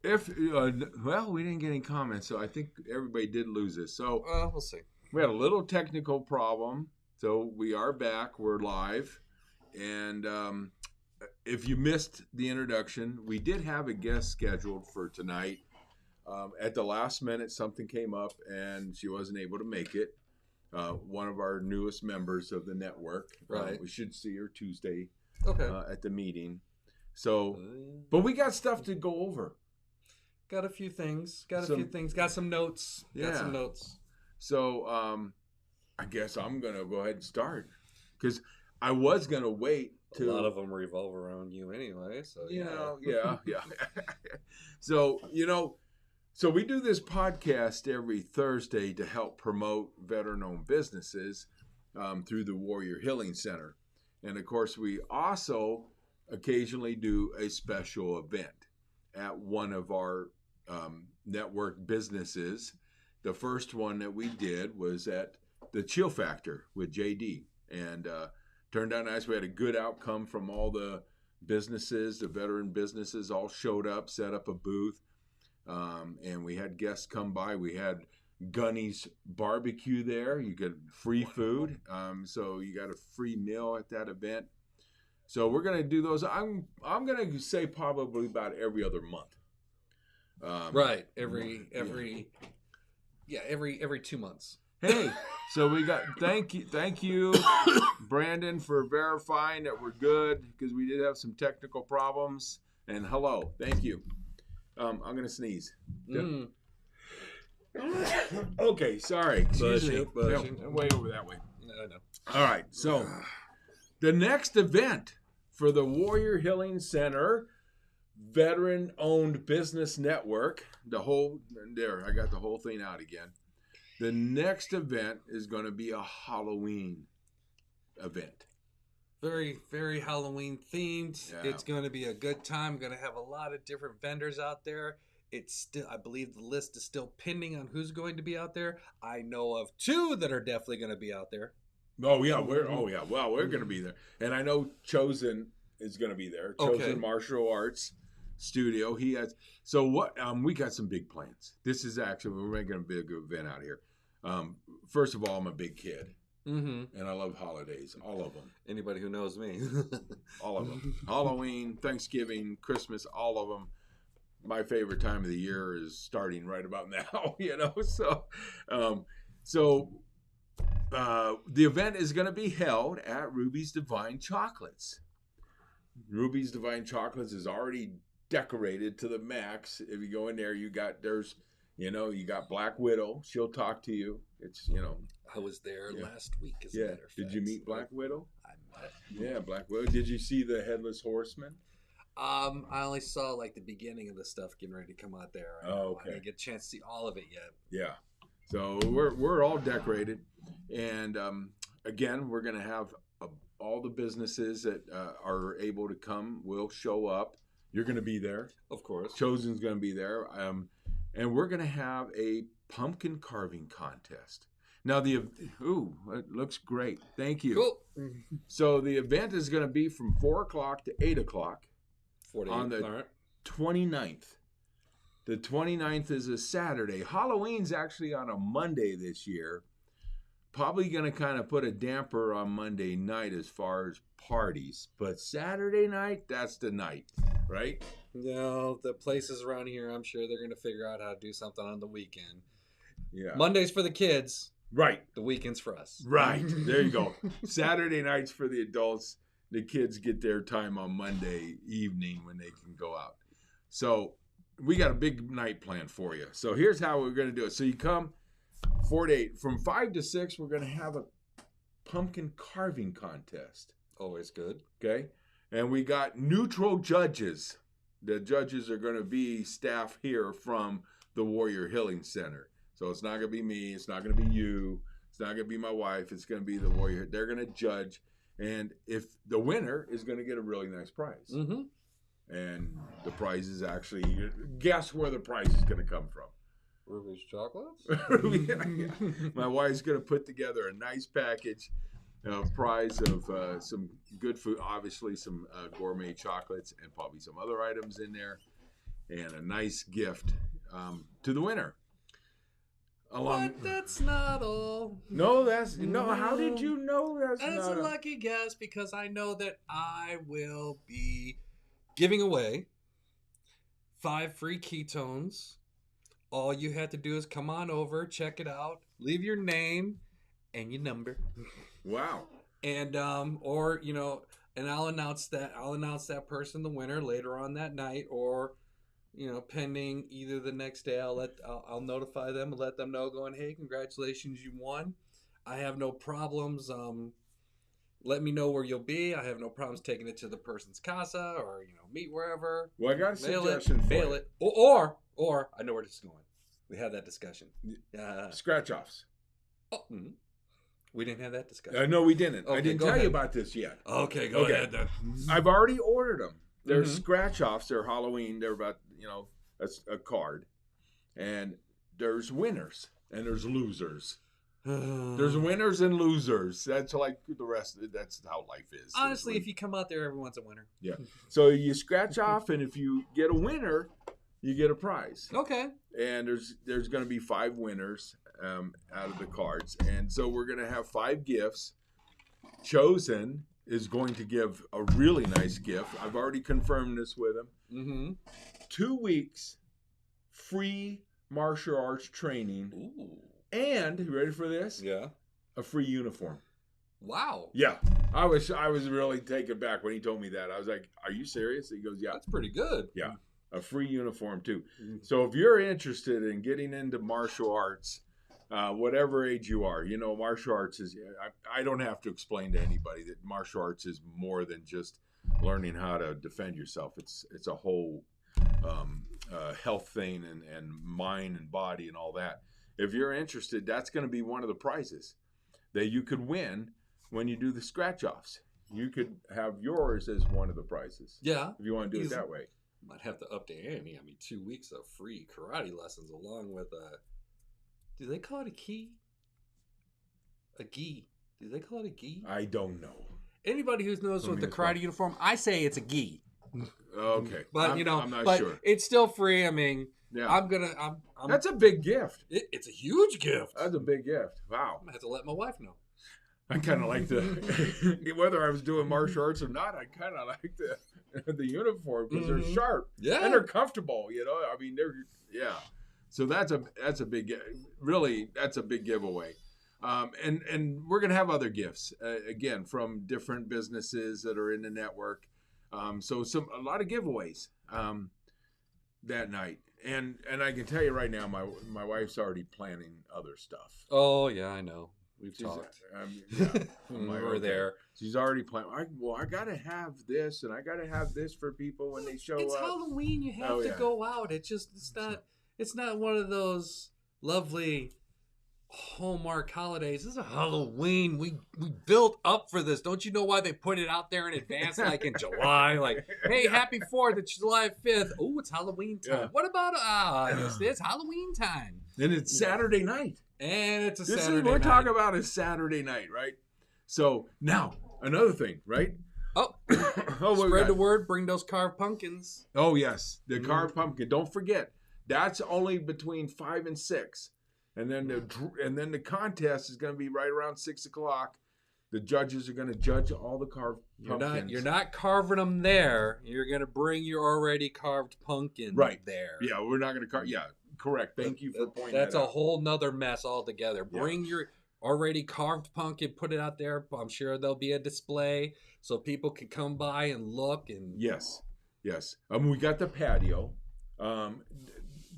if well, we didn't get any comments, so I think everybody did lose this. So We'll see. we had a little technical problem, so we are back. We're live, and if you missed the introduction, we did have a guest scheduled for tonight. At the last minute, something came up, and she wasn't able to make it. One of our newest members of the network. Right. We should see her Tuesday. Okay. At the meeting. So, but we got stuff to go over. Got a few things. Got some notes. Yeah. Got some notes. So, I guess I'm going to go ahead and start. Because I was going to wait to... A lot of them revolve around you anyway. So, yeah. So, so we do this podcast every Thursday to help promote veteran-owned businesses through the Warrior Healing Center. And, of course, we also occasionally do a special event at one of our network businesses. The first one that we did was at the Chill Factor with JD. And turned out nice. We had a good outcome from all the businesses. The veteran businesses all showed up, set up a booth. And we had guests come by. We had Gunny's barbecue there. You get free food. So you got a free meal at that event. So we're going to do those. I'm going to say probably about every other month. Right. Every 2 months. Hey, so we got, thank you, Brandon, for verifying that we're good, because we did have some technical problems. And hello, thank you. I'm going to sneeze. Okay, sorry. Excuse me. No, way over that way. No. All right, so the next event for the Warrior Healing Center Veteran-Owned Business Network, I got the whole thing out again. The next event is going to be a Halloween event. Very, very Halloween themed. Yeah. It's going to be a good time. Going to have a lot of different vendors out there. It's still, I believe the list is still pending on who's going to be out there. I know of 2 that are definitely going to be out there. Well, we're going to be there. And I know Chosen is going to be there. Chosen Martial Arts Studio. He has, so what, we got some big plans. This is actually, we're making a big event out here. First of all, I'm a big kid. Mm-hmm. And I love holidays, all of them. Anybody who knows me. All of them. Halloween, Thanksgiving, Christmas, all of them. My favorite time of the year is starting right about now, So the event is going to be held at Ruby's Divine Chocolates. Ruby's Divine Chocolates is already decorated to the max. If you go in there, you got Black Widow. She'll talk to you. It's, I was there last week, as a matter of fact. Did you meet Black Widow? I met. Yeah, Black Widow. Did you see the Headless Horseman? I only saw the beginning of the stuff getting ready to come out there. I didn't get a chance to see all of it yet. Yeah. So we're all decorated, and again, we're going to have all the businesses that are able to come will show up. You're going to be there, of course. Chosen's going to be there, and we're going to have a pumpkin carving contest. Now it looks great. Thank you. Cool. So the event is going to be from 4:00 to 8:00 on the 29th. The 29th is a Saturday. Halloween's actually on a Monday this year. Probably going to kind of put a damper on Monday night as far as parties. But Saturday night, that's the night, right? No, the places around here, I'm sure they're going to figure out how to do something on the weekend. Yeah. Monday's for the kids. Right. The weekend's for us. Right. There you go. Saturday night's for the adults. The kids get their time on Monday evening when they can go out. So we got a big night planned for you. So here's how we're going to do it. So you come 4 to 8. From 5 to 6, we're going to have a pumpkin carving contest. Always good. Okay. And we got neutral judges. The judges are going to be staff here from the Warrior Healing Center. So it's not going to be me. It's not going to be you. It's not going to be my wife. It's going to be the Warrior. They're going to judge. And if the winner is going to get a really nice prize. Mm-hmm. And the prize is actually, guess where the prize is going to come from? Ruby's Chocolates? My wife's going to put together a nice package, prize of some good food, obviously some gourmet chocolates and probably some other items in there. and a nice gift to the winner. But that's not all. No, how did you know that's a lucky guess, because I know that I will be giving away 5 free ketones. All you have to do is come on over, check it out, leave your name and your number. Wow. And or and I'll announce that person the winner later on that night, or pending either the next day. I'll notify them and let them know, going, hey, congratulations, you won. I have no problems. Let me know where you'll be. I have no problems taking it to the person's casa, or meet wherever. Well, I got a suggestion for you. Or I know where this is going. We had that discussion. Scratch offs. Oh, we didn't have that discussion. No, we didn't. Okay, I didn't tell you about this yet. Okay, go ahead then. I've already ordered them. They're scratch offs. They're Halloween. They're about a card, and there's winners and there's losers. There's winners and losers. That's like the rest. That's how life is. Honestly, if you come out there, everyone's a winner. Yeah. So you scratch off, and if you get a winner, you get a prize. Okay. And there's going to be 5 winners out of the cards, and so we're going to have 5 gifts. Chosen is going to give a really nice gift. I've already confirmed this with him. 2 weeks free martial arts training. Ooh. And you ready for this? Yeah. A free uniform. Wow. Yeah. I was really taken back when he told me that. I was like, "Are you serious?" He goes, "Yeah." That's pretty good. Yeah. A free uniform too. So if you're interested in getting into martial arts, whatever age you are, martial arts is. I don't have to explain to anybody that martial arts is more than just learning how to defend yourself. It's a whole health thing and mind and body and all that. If you're interested, that's going to be one of the prizes that you could win when you do the scratch offs. You could have yours as one of the prizes. Yeah. If you want to do it that way. Might have to up the ante. 2 weeks of free karate lessons along with do they call it a key? A gi. Do they call it a gi? I don't know. Anybody who knows with the karate uniform, I say it's a gi. Okay. But I'm not sure. It's still free. Yeah. I'm That's a big gift. It's a huge gift. That's a big gift. Wow. I'm gonna have to let my wife know. I kind of like whether I was doing martial arts or not, I kind of like the uniform because they're sharp. Yeah. And they're comfortable, So that's a big, really, that's a big giveaway. And we're going to have other gifts, again, from different businesses that are in the network. So a lot of giveaways that night. And I can tell you right now, my wife's already planning other stuff. Oh, yeah, I know. We've talked. We're there. She's already planning. I got to have this, and I got to have this for people when they show up. It's Halloween. You have to go out. It's not one of those lovely Hallmark holidays. This is a Halloween. We built up for this. Don't you know why they put it out there in advance, like in July? Like, hey, happy 4th. It's July 5th. Oh, it's Halloween time. Yeah. What about it's Halloween time? And it's Saturday night. And it's Saturday night. We're talking about a Saturday night, right? So now another thing, right? Spread the word. Bring those carved pumpkins. Oh yes, the carved pumpkin. Don't forget, that's only between 5 and 6, and then the contest is going to be right around 6 o'clock. The judges are going to judge all the carved pumpkins. You're not carving them there. You're going to bring your already carved pumpkin there. Yeah, we're not going to carve. Yeah. Correct. Thank you for pointing That's that out. a whole nother mess altogether. Bring your already carved pumpkin, put it out there. I'm sure there'll be a display so people can come by and look. And Yes. We got the patio.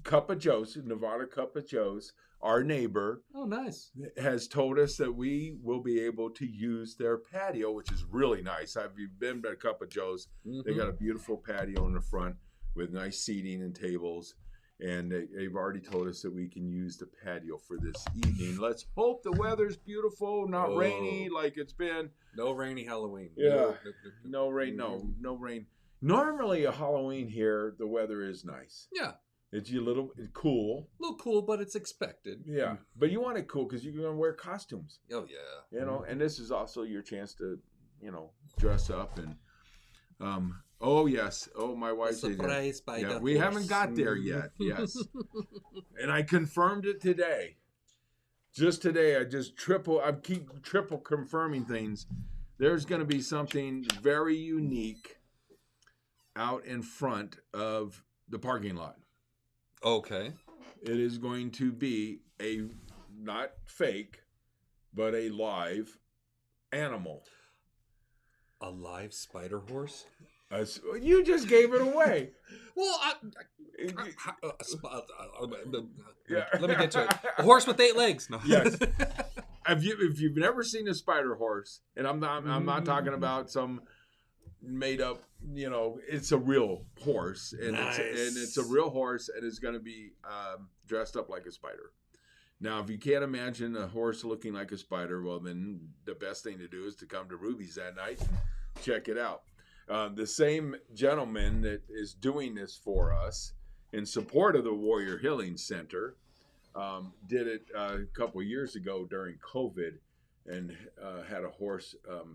Cup of Joe's, Nevada Cup of Joe's, our neighbor. Oh, nice. Has told us that we will be able to use their patio, which is really nice. Have you been to Cup of Joe's? They got a beautiful patio in the front with nice seating and tables. And they've already told us that we can use the patio for this evening. Let's hope the weather's beautiful, not rainy like it's been. No rainy Halloween. Yeah. No rain. No rain. Normally a Halloween here, the weather is nice. Yeah. It's a little cool. A little cool, but it's expected. Yeah. But you want it cool because you're going to wear costumes. Oh, yeah. And this is also your chance to, dress up. And Oh yes. Oh, my wife said Surprised by the we horse. haven't got there yet. Yes, and I confirmed it today. Just today, I keep triple confirming things. There's going to be something very unique out in front of the parking lot. Okay. It is going to be a not fake, but a live animal. A live spider horse? You just gave it away. Well, let me get to it. A horse with 8 legs. No. Yes. If you've never seen a spider horse, and I'm not talking about some made up, it's a real horse, and Nice. it's a real horse, and it's going to be dressed up like a spider. Now, if you can't imagine a horse looking like a spider, well, then the best thing to do is to come to Ruby's that night, check it out. The same gentleman that is doing this for us in support of the Warrior Healing Center did it a couple of years ago during COVID, and had a horse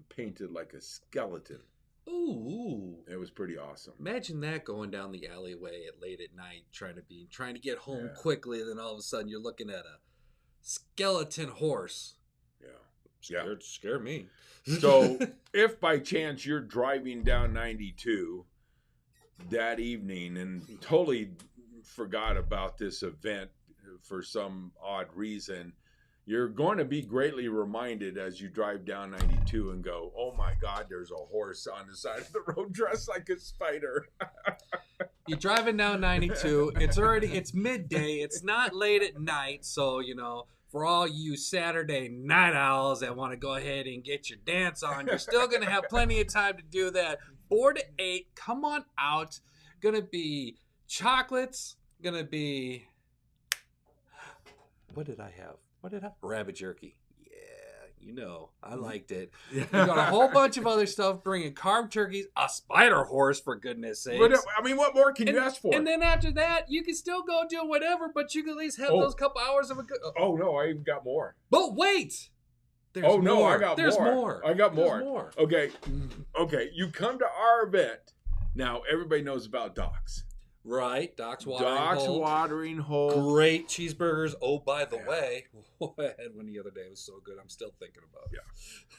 painted like a skeleton. Ooh. It was pretty awesome. Imagine that going down the alleyway at late at night, trying to get home quickly, and then all of a sudden you're looking at a skeleton horse. Yeah. Scare me. So if by chance you're driving down 92 that evening and totally forgot about this event for some odd reason, you're going to be greatly reminded as you drive down 92 and go, oh my God, there's a horse on the side of the road dressed like a spider. You're driving down 92. It's midday. It's not late at night. So, for all you Saturday night owls that want to go ahead and get your dance on, you're still going to have plenty of time to do that. 4 to 8, come on out. Going to be chocolates. Going to be... What did I have? Rabbit jerky. Yeah, I liked it. We got a whole bunch of other stuff, bringing carved turkeys, a spider horse, for goodness sakes. What more can you ask for? And then after that, you can still go do whatever, but you can at least have those couple hours of a good... Oh, no, I even got more. But wait! I got more. There's more. I got more. Okay, you come to our event. Now, everybody knows about Doc's. Right, Doc's Watering Hole. Great cheeseburgers. Oh, by the way, I had one the other day. It was so good. I'm still thinking about it.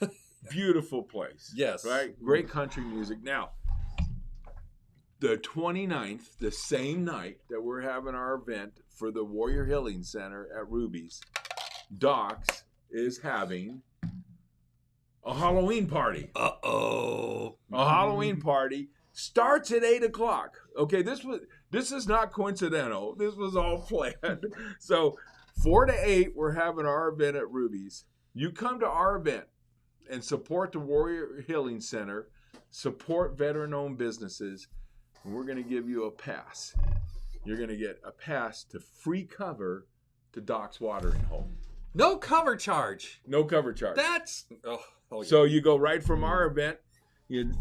Yeah. Beautiful place. Yes. Right? Great country music. Now, the 29th, the same night that we're having our event for the Warrior Healing Center at Ruby's, Doc's is having a Halloween party. Uh-oh. A Halloween party. Starts at 8 o'clock. Okay, this is not coincidental. This was all planned. So 4 to 8, we're having our event at Ruby's. You come to our event and support the Warrior Healing Center, support veteran-owned businesses, and we're going to give you a pass. You're going to get a pass to free cover to Doc's Watering Hole. No cover charge. No cover charge. That's... Oh, yeah. So you go right from our event, you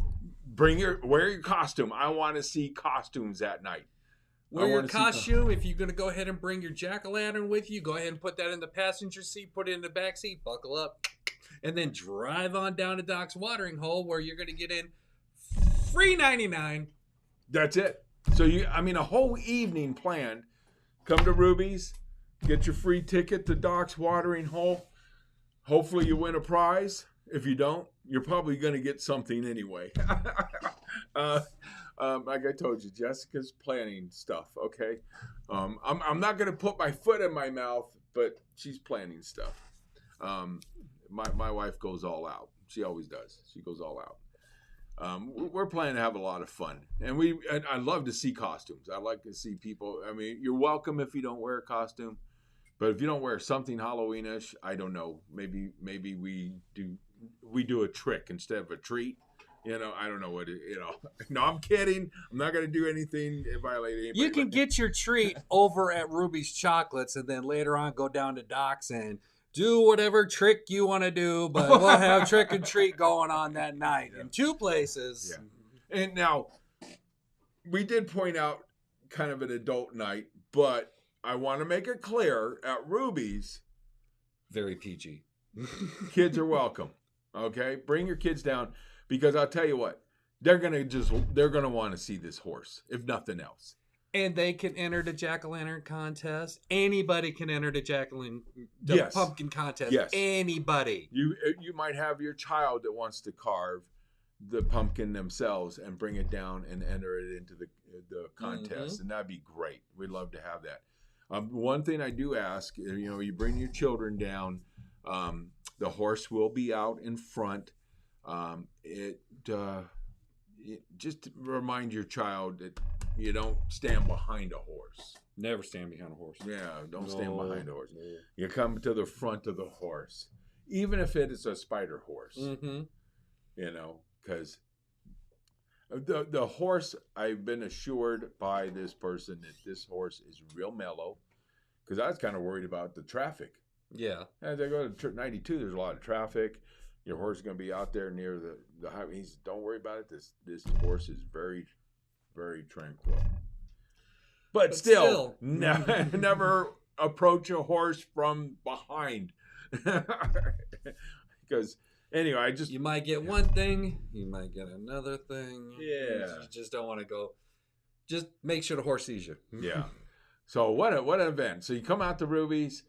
wear your costume. I want to see costumes that night. Wear your costume. If you're going to go ahead and bring your jack-o'-lantern with you, go ahead and put that in the passenger seat, put it in the back seat, buckle up, and then drive on down to Doc's Watering Hole, where you're going to get in free 99. That's it. So a whole evening planned. Come to Ruby's, get your free ticket to Doc's Watering Hole. Hopefully you win a prize. If you don't, you're probably going to get something anyway. Like I told you, Jessica's planning stuff, okay? I'm not going to put my foot in my mouth, but she's planning stuff. My wife goes all out. She always does. She goes all out. We're planning to have a lot of fun. And I love to see costumes. I like to see people. You're welcome if you don't wear a costume. But if you don't wear something Halloweenish, I don't know. Maybe we do a trick instead of a treat. I don't know what it. No, I'm kidding. I'm not going to do anything violate anybody. You can get your treat over at Ruby's Chocolates, and then later on go down to Doc's and do whatever trick you want to do. But we'll have trick and treat going on that night in 2 places. Yeah. And now we did point out kind of an adult night, but I want to make it clear at Ruby's, very PG. Kids are welcome. Okay, bring your kids down, because I'll tell you what, they're gonna want to see this horse, if nothing else. And they can enter the jack-o'-lantern contest. Anybody can enter the Yes. pumpkin contest. Yes. Anybody. You might have your child that wants to carve the pumpkin themselves and bring it down and enter it into the contest, and that'd be great. We'd love to have that. One thing I do ask, you bring your children down. The horse will be out in front. Just remind your child that you don't stand behind a horse. Never stand behind a horse. Yeah, don't stand behind a horse. No. You come to the front of the horse, even if it is a spider horse. Mm-hmm. Because the horse, I've been assured by this person that this horse is real mellow. Because I was kind of worried about the traffic. Yeah. As I go to 92, there's a lot of traffic. Your horse is going to be out there near the highway. He said, don't worry about it. This horse is very, very tranquil. But still. Never approach a horse from behind. Because, anyway, you might get one thing. You might get another thing. Yeah. You just don't want to go. Just make sure the horse sees you. Yeah. So what an event. So you come out to Ruby's,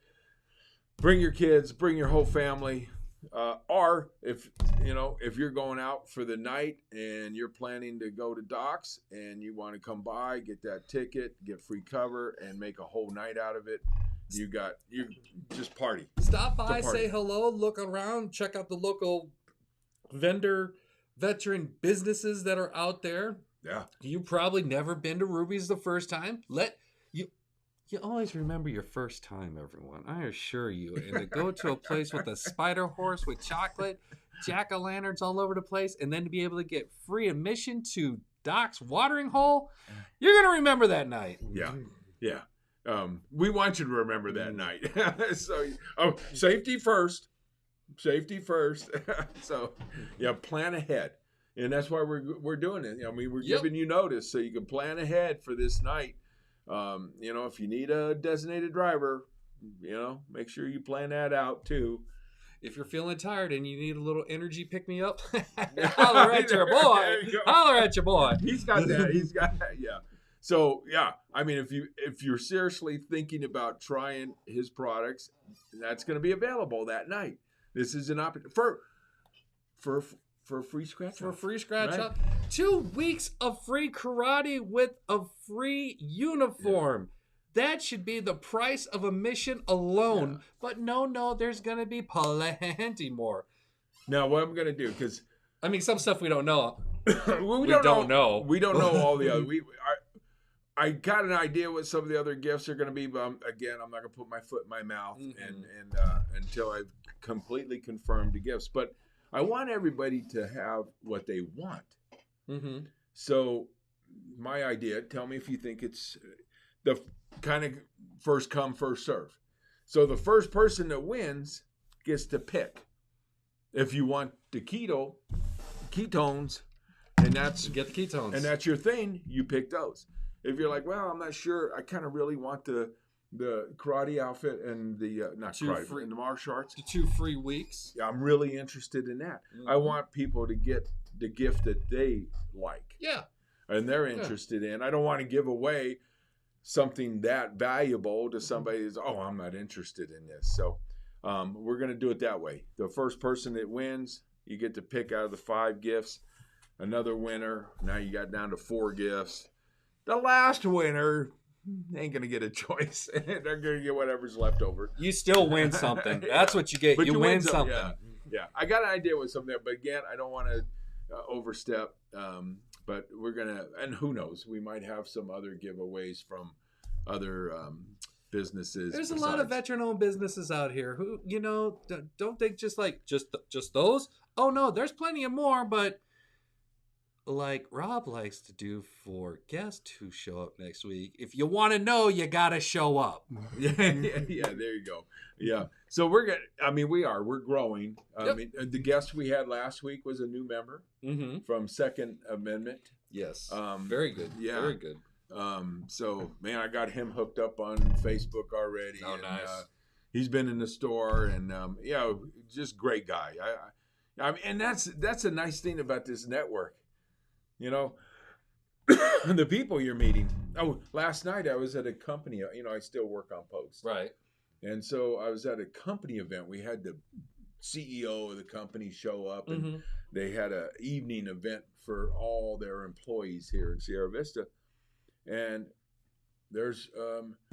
bring your kids, bring your whole family. Or if you're going out for the night and you're planning to go to Doc's and you want to come by, get that ticket, get free cover, and make a whole night out of it, you just party. Stop by, say hello, look around, check out the local veteran businesses that are out there. Yeah. You probably never been to Ruby's the first time. You always remember your first time, everyone. I assure you. And to go to a place with a spider horse with chocolate, jack-o'-lanterns all over the place, and then to be able to get free admission to Doc's watering hole, you're going to remember that night. Yeah. Yeah. We want you to remember that night. So, safety first. Safety first. So, plan ahead. And that's why we're doing it. We're giving you notice so you can plan ahead for this night. If you need a designated driver, make sure you plan that out too. If you're feeling tired and you need a little energy pick-me-up, holler at your boy. Holler at your boy. He's got that. Yeah. So, if you're seriously thinking about trying his products, that's going to be available that night. This is an opportunity for a free scratch. For a free scratch up. 2 weeks of free karate with a free uniform. Yeah. That should be the price of admission alone. Yeah. But no, there's going to be plenty more. Now, what I'm going to do, because... some stuff we don't know. We don't know. We don't know all the other... I got an idea what some of the other gifts are going to be, but again, I'm not going to put my foot in my mouth and until I've completely confirmed the gifts. But I want everybody to have what they want. Mm-hmm. So my idea, tell me if you think it's the kind of first come, first serve. So the first person that wins gets to pick. If you want the ketones, and that's get the ketones, and that's your thing, you pick those. If you're like, well, I'm not sure, I kind of really want the karate outfit and the the martial arts. The 2 free weeks. Yeah, I'm really interested in that. Mm-hmm. I want people to get the gift that they like. Yeah. And they're interested in. I don't want to give away something that valuable to somebody who's, I'm not interested in this. So we're going to do it that way. The first person that wins, you get to pick out of the 5 gifts. Another winner. Now you got down to 4 gifts. The last winner ain't going to get a choice. They're going to get whatever's left over. You still win something. That's what you get. But you win something. Yeah. I got an idea with something there, but again, I don't want to overstep. But we're going to, and who knows, we might have some other giveaways from other businesses. There's a lot of veteran-owned businesses out here who, don't think just those. Oh, no, there's plenty of more, but like Rob likes to do for guests who show up next week, if you want to know, you got to show up. Yeah, there you go. Yeah. So we're growing. Yep. The guest we had last week was a new member from Second Amendment. Yes. Very good. Yeah. Very good. So, man, I got him hooked up on Facebook already. Oh, nice. He's been in the store and, just great guy. And that's a nice thing about this network. You know, the people you're meeting. Oh, last night I was at a company. You know, I still work on post. Right. And so I was at a company event. We had the CEO of the company show up, and they had an evening event for all their employees here in Sierra Vista. And there's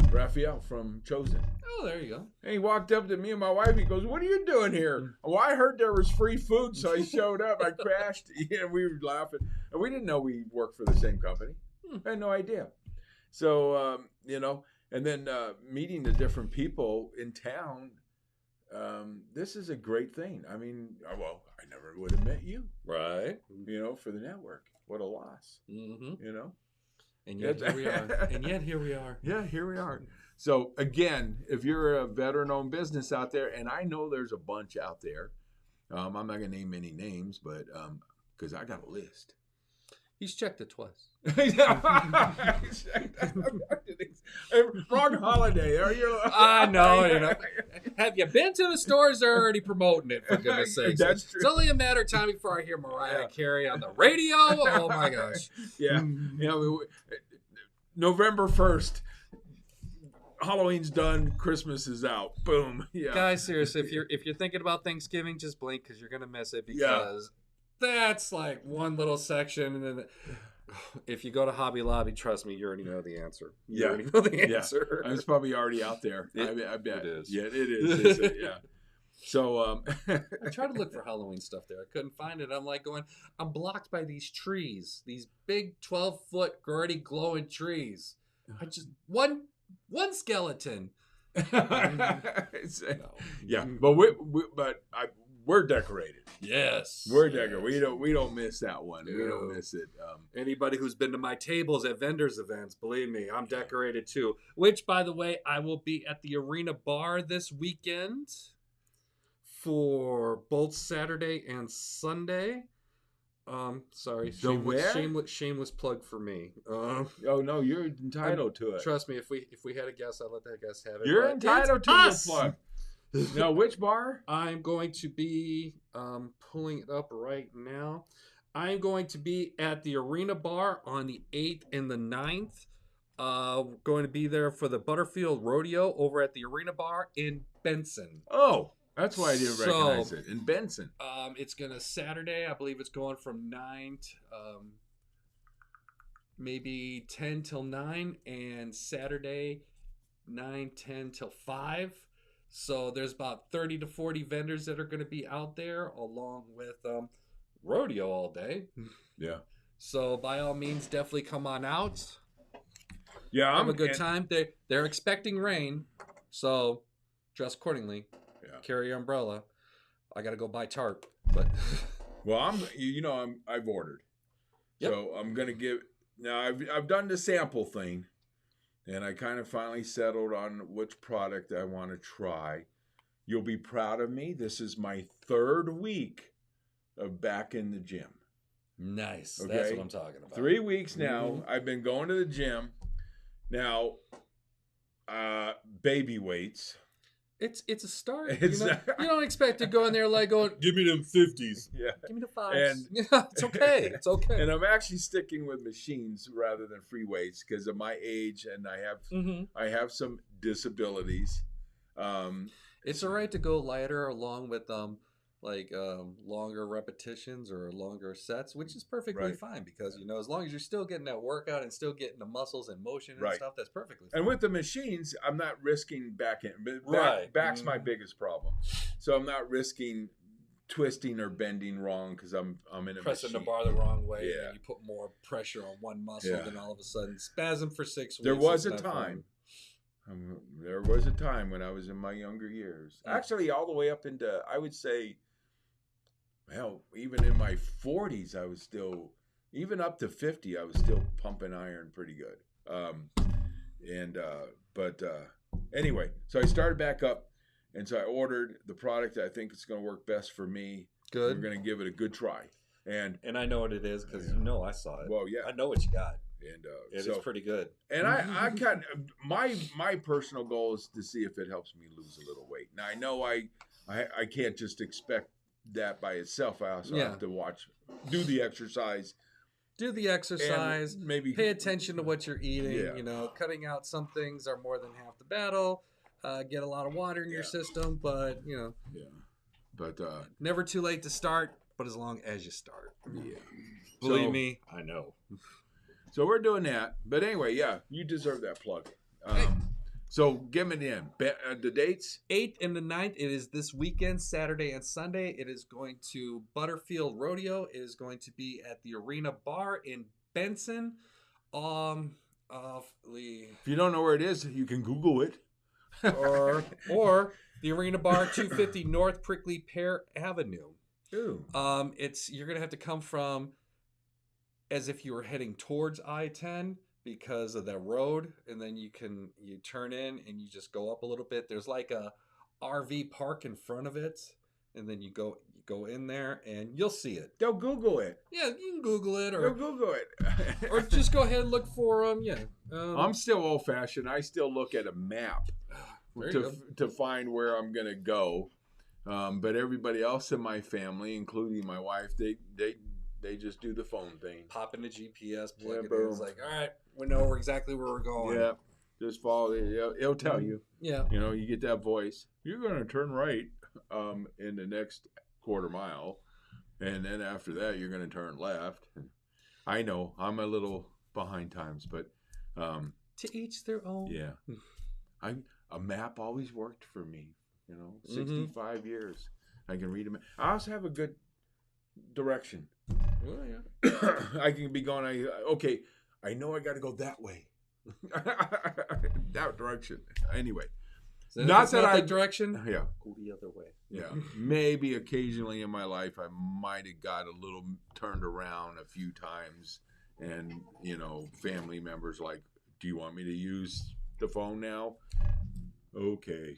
Raphael from Chosen. Oh, there you go. And he walked up to me and my wife. He goes, "What are you doing here?" Well, I heard there was free food, so I showed up. I crashed. We were laughing. And we didn't know we worked for the same company. I had no idea. So, you know, and then meeting the different people in town, this is a great thing. I mean, well, I never would have met you. Right. You know, for the network. What a loss. You know? And yet here we are. And yet here we are. Yeah, here we are. So again, if you're a veteran-owned business out there, and I know there's a bunch out there, I'm not going to name any names, but because I got a list. He's checked it twice. Wrong holiday. I know, you know. Have you been to the stores? They're already promoting it, for goodness sakes. That's true. It's only a matter of time before I hear Mariah Carey on the radio. Oh, my gosh. Yeah. You know, November 1st. Halloween's done. Christmas is out. Boom. Yeah. Guys, seriously, if you're thinking about Thanksgiving, just blink because you're gonna miss it, because that's like one little section, and then if you go to Hobby Lobby, trust me, you already know the answer. You already know the answer. It's probably already out there. I bet it is. Yeah, it is. Yeah. So I tried to look for Halloween stuff there. I couldn't find it. I'm like I'm blocked by these trees, these big 12-foot already glowing trees. I just one skeleton. Yeah, but we're decorated. Yes, we're decorated. We don't miss that one. We don't miss it. Anybody who's been to my tables at vendors events, believe me, I'm decorated too. Which, by the way, I will be at the Arena Bar this weekend for both Saturday and Sunday. Sorry, shameless plug for me. Oh no, you're entitled to it. Trust me, if we had a guest, I'll let that guest have it. You're entitled to your plug. Now, which bar? I'm going to be pulling it up right now. I'm going to be at the Arena Bar on the 8th and the 9th. Going to be there for the Butterfield Rodeo over at the Arena Bar in Benson. Oh, that's why I didn't recognize it. In Benson. It's going to Saturday. I believe it's going from 9 to maybe 10 till 9, and Saturday 9:10 till 5. So there's about 30 to 40 vendors that are going to be out there, along with rodeo all day. Yeah. So by all means, definitely come on out. Yeah, have a good time. They're expecting rain, so dress accordingly. Yeah. Carry your umbrella. I got to go buy tarp, but well, I've ordered. Yep. So I'm going to give now. I've done the sample thing. And I kind of finally settled on which product I want to try. You'll be proud of me. This is my 3rd week of back in the gym. Nice. Okay? That's what I'm talking about. 3 weeks now. I've been going to the gym. Now, baby weights. It's a start. You don't expect to go in there like going, give me them 50s. Yeah. Give me the 5s. And it's okay. It's okay. And I'm actually sticking with machines rather than free weights because of my age, and I have some disabilities. It's all right to go lighter along with longer repetitions or longer sets, which is perfectly fine, because as long as you're still getting that workout and still getting the muscles and motion and stuff, that's perfectly fine. And with the machines, I'm not risking back's my biggest problem, so I'm not risking twisting or bending wrong because I'm in a pressing machine. the bar the wrong way, and you put more pressure on one muscle, then all of a sudden spasm for 6 weeks. There was a time when I was in my younger years, actually all the way up into, I would say, hell, even in my 40s, I was still, even up to 50, I was still pumping iron pretty good. Anyway, so I started back up, and so I ordered the product that I think it's going to work best for me. Good. We're going to give it a good try. And I know what it is because I saw it. Well, yeah. I know what you got. And it is pretty good. And I kind of, my personal goal is to see if it helps me lose a little weight. Now I know I can't just expect that by itself. I also have to do the exercise Do the exercise. And maybe pay attention to what you're eating. Yeah. You know, cutting out some things are more than half the battle. Get a lot of water in your system, but you know, but never too late to start. But as long as you start, believe me, I know. So we're doing that. But anyway, you deserve that plug. So give me the dates. 8th and the 9th. It is this weekend, Saturday and Sunday. It is going to Butterfield Rodeo. It is going to be at the Arena Bar in Benson. If you don't know where it is, you can Google it. or the Arena Bar, 250 North Prickly Pear Avenue. Ooh. You're gonna have to come from as if you were heading towards I-10. Because of that road, and then you turn in and you just go up a little bit. There's like a RV park in front of it, and then you go in there and you'll see it. Go Google it. Yeah, you can Google it go Google it, or just go ahead and look for I'm still old fashioned. I still look at a map to find where I'm gonna go. But everybody else in my family, including my wife, they just do the phone thing. Pop in the GPS, plug it in. It's like, all right, we know exactly where we're going. Yeah, just follow it. It'll tell you. Yeah. You know, you get that voice. You're going to turn right in the next quarter mile. And then after that, you're going to turn left. I know, I'm a little behind times, but... to each their own. Yeah. A map always worked for me. 65 years. I can read a map. I also have a good direction. Well, yeah. I can be going, okay, I know I got to go that way. That direction. Anyway. So not that direction? Yeah. Go the other way. Yeah. Maybe occasionally in my life I might have got a little turned around a few times. And, family members like, do you want me to use the phone now? Okay.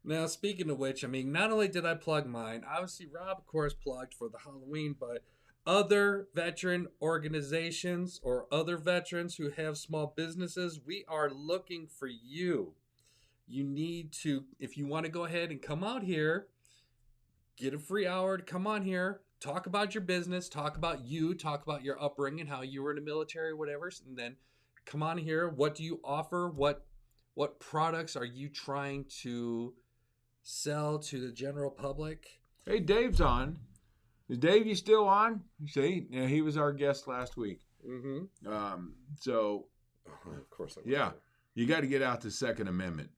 Now, speaking of which, not only did I plug mine, obviously Rob, of course, plugged for the Halloween, but other veteran organizations or other veterans who have small businesses, we are looking for you. You need to, if you want to go ahead and come out here, get a free hour to come on here, talk about your business, talk about you, talk about your upbringing, how you were in the military, whatever, and then come on here. What do you offer? What products are you trying to sell to the general public? Hey, Dave's on. Is Dave, you still on? See, he was our guest last week. Mm-hmm. So, of course, you got to get out the Second Amendment.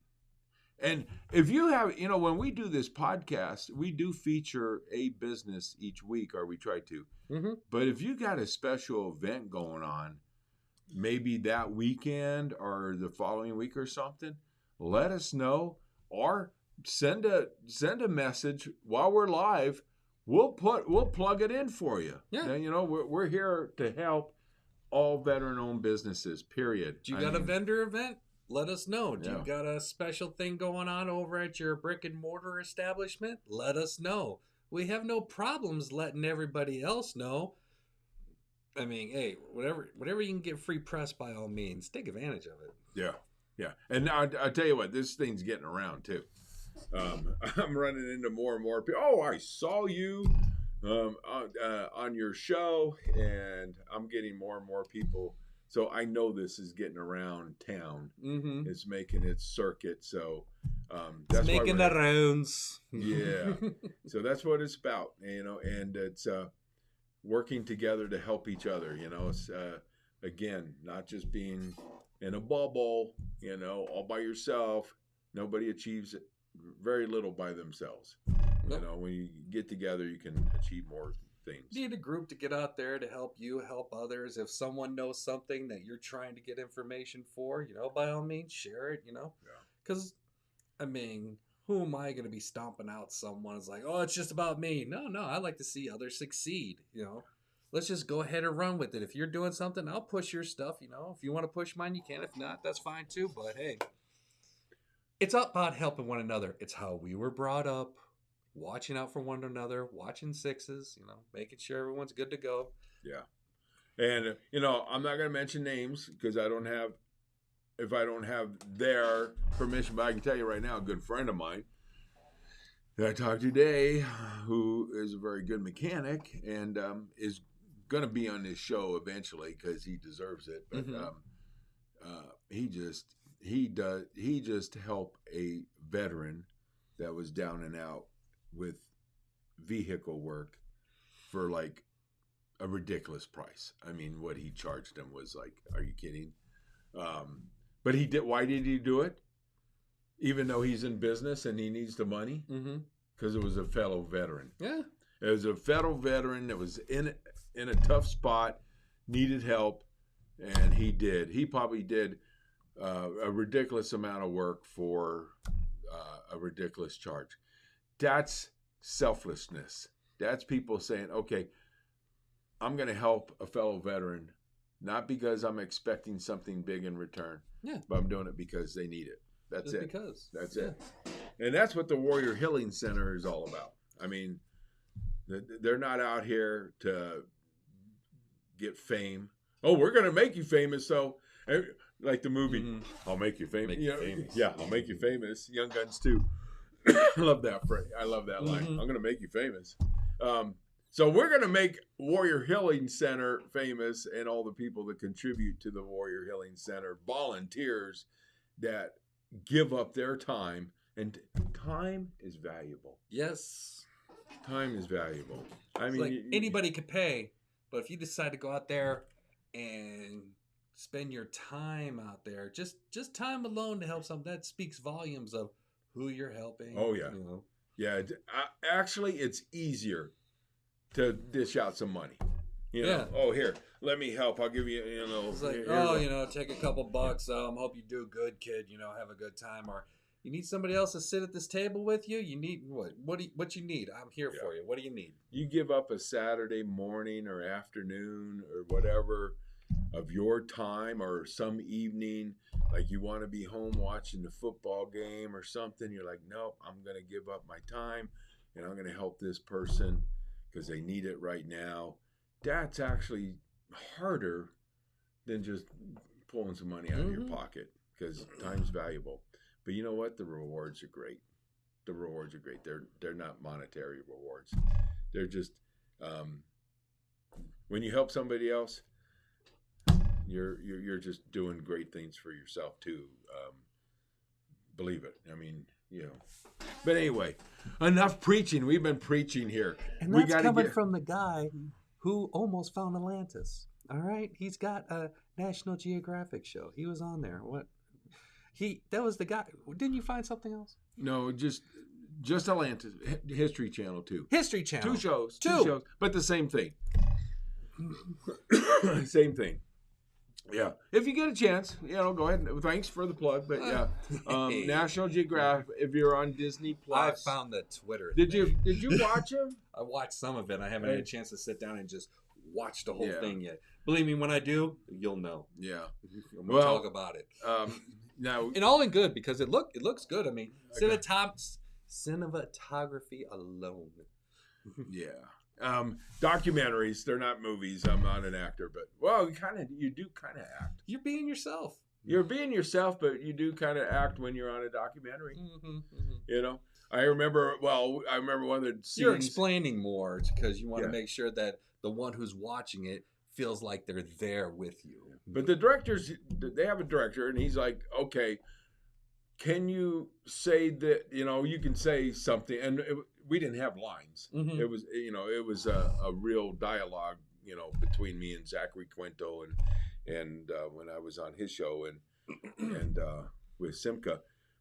And if you have, when we do this podcast, we do feature a business each week, or we try to. Mm-hmm. But if you got a special event going on, maybe that weekend or the following week or something, let us know, or send a message while we're live. We'll plug it in for you. Yeah. And, we're here to help all veteran-owned businesses, period. Do you got a vendor event? Let us know. Do you got a special thing going on over at your brick and mortar establishment? Let us know. We have no problems letting everybody else know. Hey, whatever you can get free press, by all means, take advantage of it. Yeah. And now I tell you what, this thing's getting around too. I'm running into more and more people. Oh, I saw you on your show, and I'm getting more and more people. So I know this is getting around town. Mm-hmm. It's making its circuit. So that's making the rounds. Yeah. So that's what it's about, and it's working together to help each other. It's again, not just being in a bubble, all by yourself. Nobody achieves it. Very little by themselves. Nope. When you get together, you can achieve more things. You need a group to get out there to help you help others. If someone knows something that you're trying to get information for, by all means, share it. Because who am I going to be stomping out someone? It's like, oh, it's just about me. No, I like to see others succeed. Let's just go ahead and run with it. If you're doing something, I'll push your stuff. If you want to push mine, you can. If not, that's fine too. But hey. It's about helping one another. It's how we were brought up, watching out for one another, watching sixes, making sure everyone's good to go. Yeah. And, I'm not going to mention names because if I don't have their permission, but I can tell you right now, a good friend of mine that I talked to today, who is a very good mechanic and is going to be on this show eventually because he deserves it. But he just helped a veteran that was down and out with vehicle work for like a ridiculous price. I mean, what he charged him was like, are you kidding? But he did. Why did he do it? Even though he's in business and he needs the money, because it was a fellow veteran. Yeah, it was a fellow veteran that was in a tough spot, needed help, and he did. He probably did a ridiculous amount of work for a ridiculous charge. That's selflessness. That's people saying, okay, I'm going to help a fellow veteran, not because I'm expecting something big in return, but I'm doing it because they need it. That's just it. Because. That's it. And that's what the Warrior Healing Center is all about. I mean, they're not out here to get fame. Oh, we're going to make you famous. So, like the movie, I'll make you famous. Yeah, I'll make you famous. Young Guns too. I love that phrase. I love that line. I'm going to make you famous. So we're going to make Warrior Healing Center famous, and all the people that contribute to the Warrior Healing Center, volunteers that give up their time. And time is valuable. Yes. Time is valuable. I mean, like anybody could pay, but if you decide to go out there and spend your time out there, just time alone to help something, that speaks volumes of who you're helping. Oh, yeah. Yeah. Actually, it's easier to dish out some money. Oh, here, let me help. I'll give you, It's like, take a couple bucks. Hope you do good, kid. Have a good time. Or you need somebody else to sit at this table with you. You need what? What you need? I'm here for you. What do you need? You give up a Saturday morning or afternoon or whatever of your time, or some evening, like you want to be home watching the football game or something. You're like, nope, I'm going to give up my time and I'm going to help this person because they need it right now. That's actually harder than just pulling some money out of your pocket, because time's valuable. But you know what? The rewards are great. The rewards are great. They're not monetary rewards. They're just when you help somebody else, you're just doing great things for yourself too. Believe it. I mean, But anyway, enough preaching. We've been preaching here. And that's coming from the guy who almost found Atlantis. All right, he's got a National Geographic show. He was on there. That was the guy. Didn't you find something else? No, just Atlantis. History Channel too. History Channel. Two shows, but the same thing. Same thing. Yeah. If you get a chance, go ahead. Thanks for the plug, but yeah. National Geographic. If you're on Disney Plus, I found the Twitter. Did you watch him? I watched some of it. I haven't had a chance to sit down and just watch the whole thing yet. Believe me, when I do, you'll know. Yeah. We'll talk about it. Now, and all in good, because it looks good. I mean, cinematography alone. Yeah. Documentaries, they're not movies. I'm not an actor, but you do kind of act. You're being yourself. You're being yourself, but you do kind of act when you're on a documentary. I remember one of the scenes. You're explaining more because you want to make sure that the one who's watching it feels like they're there with you. But the directors, they have a director, and he's like, okay, can you say that, you can say something, and we didn't have lines. It was, it was a real dialogue, between me and Zachary Quinto and when I was on his show and with Simca.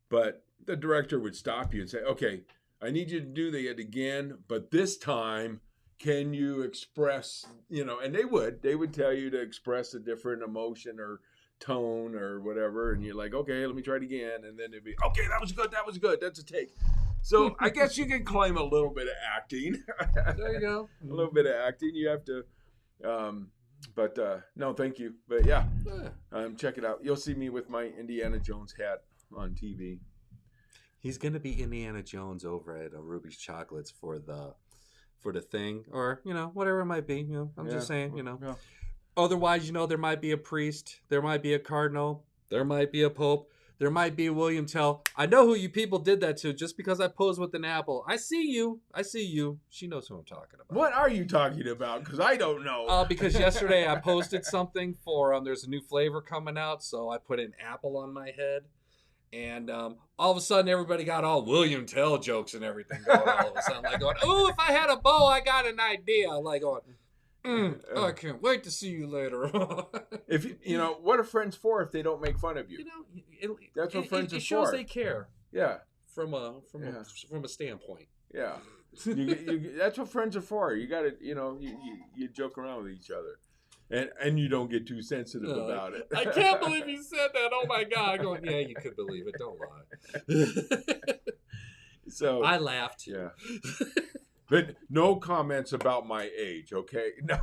But the director would stop you and say, okay, I need you to do that again, but this time, can you express, and they would tell you to express a different emotion or tone or whatever. And you're like, okay, let me try it again. And then it'd be, okay, that was good. That's a take. So I guess you can claim a little bit of acting. There you go. A little bit of acting. You have to, but no, thank you. But yeah, check it out. You'll see me with my Indiana Jones hat on TV. He's going to be Indiana Jones over at Ruby's Chocolates for the thing, or whatever it might be. I'm just saying. Yeah. Otherwise, there might be a priest, there might be a cardinal, there might be a pope, there might be William Tell. I know who you people did that to just because I posed with an apple. I see you. She knows who I'm talking about. What are you talking about? Because I don't know. Because yesterday I posted something for there's a new flavor coming out, so I put an apple on my head. And all of a sudden, everybody got all William Tell jokes and everything going all of a sudden. Like going, oh, if I had a bow, I got an idea. Like going, I can't wait to see you later. If what are friends for if they don't make fun of you? That's what friends are for. It shows they care. Yeah. From a standpoint. Yeah. That's what friends are for. You got to, you joke around with each other. And you don't get too sensitive about it. I can't believe you said that. Oh my God. Going, yeah, you could believe it. Don't lie. So I laughed. Yeah. But no comments about my age, okay? No.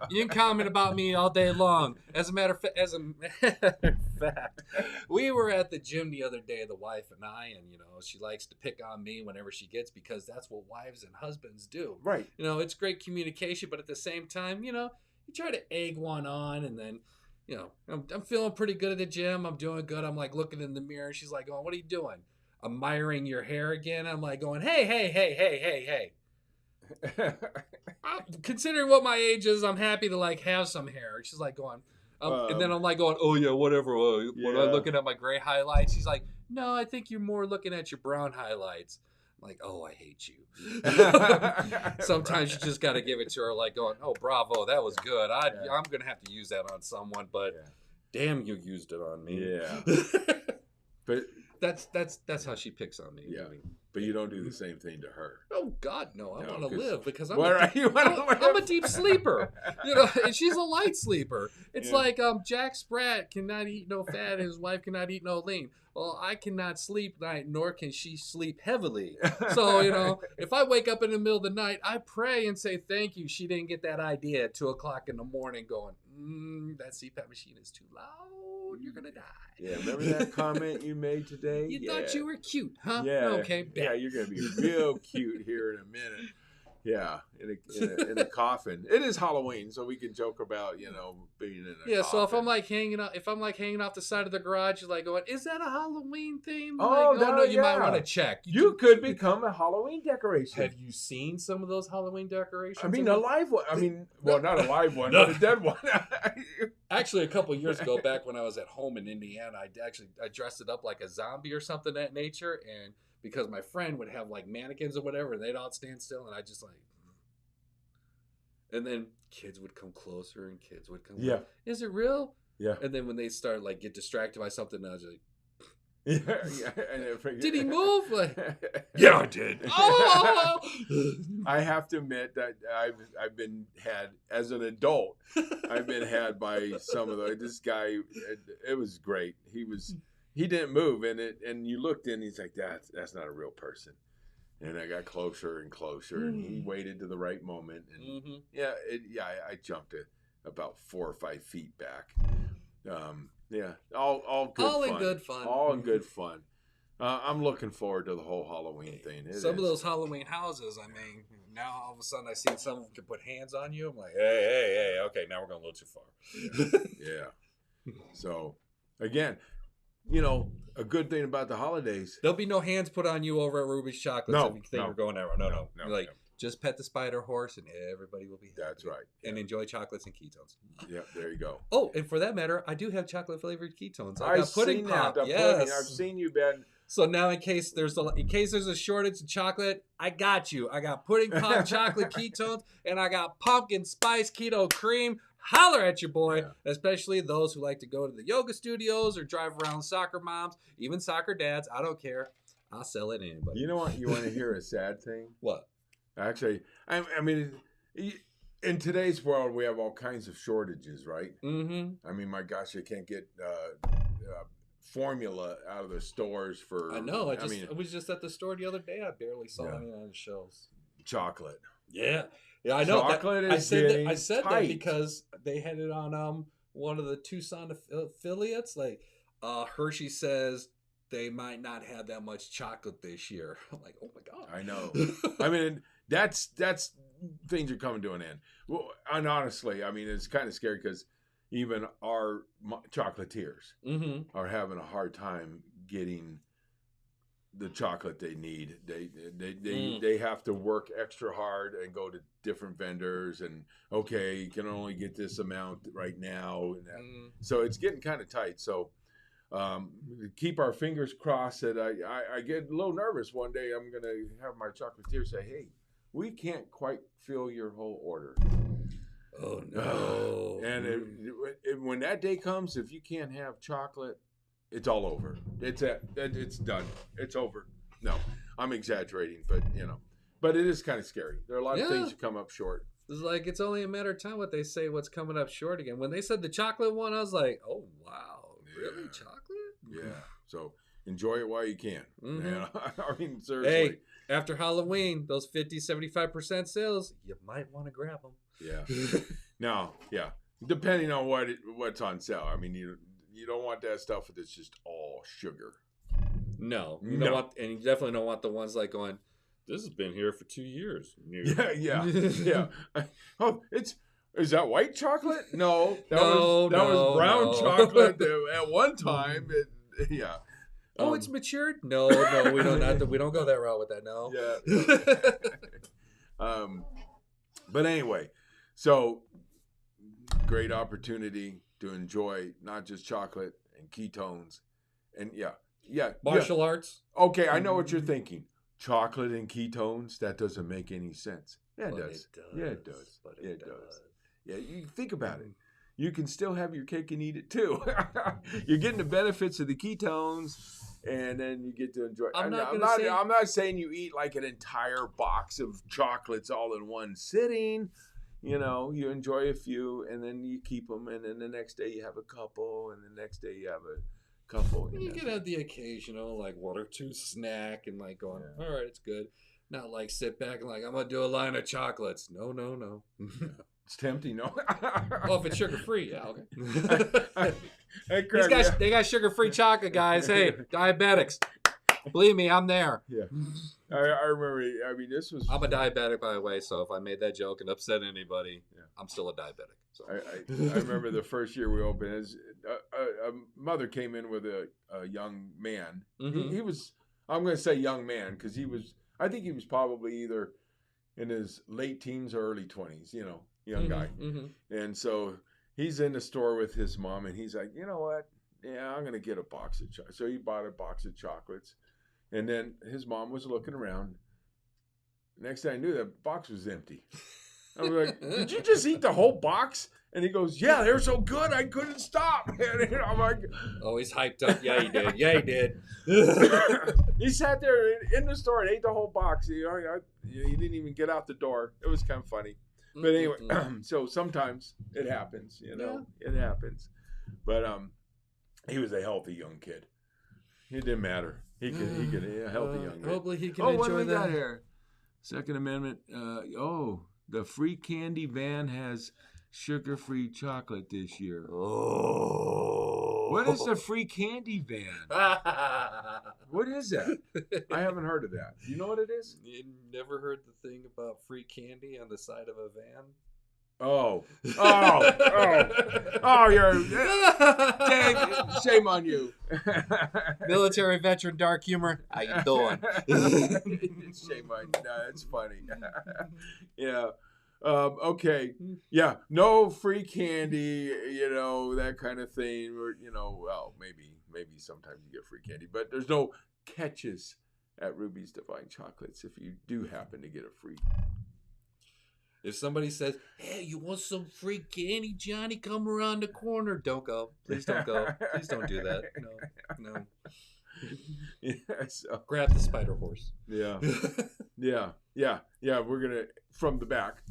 You can comment about me all day long. As a matter of fact, we were at the gym the other day, the wife and I, and she likes to pick on me whenever she gets, because that's what wives and husbands do. Right. It's great communication, but at the same time, you try to egg one on, and then, I'm feeling pretty good at the gym. I'm doing good. I'm like looking in the mirror, and she's like going, what are you doing? Admiring your hair again? I'm like going, hey. Considering what my age is, I'm happy to like have some hair. She's like going, and then I'm like going, oh yeah, whatever. When I'm looking at my gray highlights, she's like, no, I think you're more looking at your brown highlights. I'm like, oh, I hate you. Sometimes you just got to give it to her, like going, oh, bravo, that was good. I'm gonna have to use that on someone, but damn, you used it on me. Yeah. But that's how she picks on me. Yeah. But you don't do the same thing to her. Oh God, no! I want to live because I'm a deep sleeper, and she's a light sleeper. It's like Jack Sprat cannot eat no fat, and his wife cannot eat no lean. Well, I cannot sleep night, nor can she sleep heavily. So if I wake up in the middle of the night, I pray and say thank you. She didn't get that idea at 2:00 in the morning, going, that CPAP machine is too loud. You're gonna die. Yeah, remember that comment you made today? You thought you were cute, huh? Yeah. Okay. Yeah, you're gonna be real cute here in a minute. Yeah, in a coffin. It is Halloween, so we can joke about being in a coffin. So if I'm like hanging off the side of the garage, you're like going, is that a Halloween theme? Oh, like, no, you might want to check. You could become a Halloween decoration. Have you seen some of those Halloween decorations? I mean, a live one. I mean, well, not a live one, but a dead one. Actually, a couple years ago, back when I was at home in Indiana, I dressed it up like a zombie or something of that nature, and because my friend would have like mannequins or whatever, and they'd all stand still, and I just like, and then kids would come closer, and kids would come. Yeah. Like, is it real? Yeah. And then when they start like get distracted by something, I was like, yeah. Did he move? Like, yeah, I did. Oh! I have to admit that I've been had as an adult. I've been had by some of this guy. It was great. He didn't move, and you looked in. He's like, that's not a real person. And I got closer and closer, and he waited to the right moment. And I jumped it about 4 or 5 feet back. Yeah, all good all fun. In good fun. All in good fun. I'm looking forward to the whole Halloween thing. Some of those Halloween houses, I mean, now all of a sudden I see someone can put hands on you. I'm like, hey, okay, now we're going a little too far. Yeah. So, again, a good thing about the holidays. There'll be no hands put on you over at Ruby's Chocolates if you think we're going there. No. Just pet the spider horse and everybody will be happy. That's right. And enjoy chocolates and ketones. Yeah, there you go. Oh, and for that matter, I do have chocolate flavored ketones. I got I've pudding seen pop. That. Yes. I've seen you, Ben. So now in case there's a shortage of chocolate, I got you. I got pudding pop chocolate ketones, and I got pumpkin spice keto cream. Holler at your boy, especially those who like to go to the yoga studios or drive around soccer moms, even soccer dads. I don't care. I'll sell it to anybody. You know what? You want to hear a sad thing? What? Actually, I mean, in today's world, we have all kinds of shortages, right? Mm-hmm. I mean, my gosh, you can't get formula out of the stores for. I know. I was just at the store the other day. I barely saw any on the shelves. Chocolate. Yeah, I know. Chocolate I said tight. that because they had it on one of the Tucson affiliates. Like Hershey says they might not have that much chocolate this year. I'm like, oh my God. I know. I mean, that's things are coming to an end. Well, and honestly, I mean, it's kind of scary because, even our chocolatiers Mm-hmm. are having a hard time getting the chocolate they need. They have to work extra hard and go to different vendors, and okay, you can only get this amount right now, and that. So it's getting kind of tight. So keep our fingers crossed that I get a little nervous one day. I'm gonna have my chocolatier say, "Hey, we can't quite fill your whole order." Oh no! And when that day comes, if you can't have chocolate, it's all over. It's done. It's over. No, I'm exaggerating, but but it is kind of scary. There are a lot of things that come up short. It's like it's only a matter of time what they say what's coming up short again. When they said the chocolate one, I was like, oh wow, really chocolate? Yeah. So enjoy it while you can. Mm-hmm. I mean, seriously. Hey, after Halloween, those 50-75% sales, you might want to grab them. Yeah. Now, yeah, depending on what's on sale. I mean, you don't want that stuff that's just all sugar. No, you don't want, and you definitely don't want the ones like going, this has been here for 2 years. Yeah. Oh, is that white chocolate? No, that was brown chocolate at one time. Yeah. Oh, it's matured? No, we don't. We don't go that route with that. No. Yeah. But anyway, so great opportunity to enjoy not just chocolate and ketones, and martial arts. Okay, I know what you're thinking. Chocolate and ketones, that doesn't make any sense. Yeah, it does. Yeah, it does. It does. Yeah, you think about it. You can still have your cake and eat it too. You're getting the benefits of the ketones, and then you get to enjoy. I'm not saying you eat like an entire box of chocolates all in one sitting. You enjoy a few, and then you keep them, and then the next day you have a couple, and the next day you have a couple. You can have the occasional, like, 1 or 2 snack and, like, going, all right, it's good. Not, like, sit back and, like, I'm going to do a line of chocolates. No. It's tempting, no? Oh, if it's sugar-free, yeah, okay. Hey, they got sugar-free chocolate, guys. Hey, diabetics. Believe me, I'm there. Yeah. I remember, I mean, this was... I'm a diabetic, by the way, so if I made that joke and upset anybody, I'm still a diabetic. So. I remember the first year we opened, a mother came in with a young man. Mm-hmm. He was, I'm going to say young man, because I think he was probably either in his late teens or early 20s, young guy. Mm-hmm. And so he's in the store with his mom, and he's like, you know what? Yeah, I'm going to get a box of chocolates. So he bought a box of chocolates. And then his mom was looking around. Next thing I knew, that box was empty. I was like, did you just eat the whole box? And he goes, yeah, they're so good, I couldn't stop. And I'm like, oh, he's hyped up. Yeah, he did. Yeah, he did. He sat there in the store and ate the whole box. He didn't even get out the door. It was kind of funny. But anyway, so sometimes it happens, it happens. But he was a healthy young kid. It didn't matter. He could a healthy young kid. Hopefully he can enjoy that. What do we got here? Second Amendment. The free candy van has sugar-free chocolate this year. Oh. What is the free candy van? What is that? I haven't heard of that. Do you know what it is? You never heard the thing about free candy on the side of a van? Oh, you're Dave, shame on you. Military veteran dark humor. How you doing? Shame on you. No, it's funny. Yeah. Okay. Yeah. No free candy, that kind of thing. Or, well, maybe sometimes you get free candy, but there's no catches at Ruby's Divine Chocolates if you do happen to get a free. If somebody says, hey, you want some free candy, Johnny? Come around the corner. Don't go. Please don't go. Please don't do that. No. Yeah, so. Grab the spider horse. Yeah. We're going to, from the back.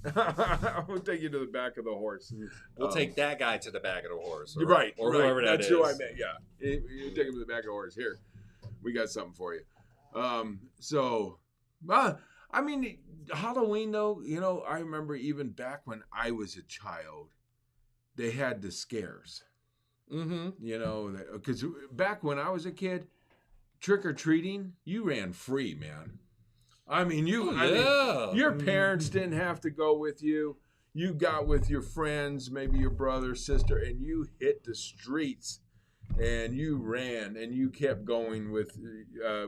We'll take you to the back of the horse. We'll take that guy to the back of the horse. Or, right. Or whoever that That's is. who I meant, yeah. You take him to the back of the horse. Here, we got something for you. I mean, Halloween, though, I remember even back when I was a child, they had the scares. Mm-hmm. Because back when I was a kid, trick-or-treating, you ran free, man. I mean, your parents didn't have to go with you. you got with your friends, maybe your brother, sister, and you hit the streets and you ran and you kept going with,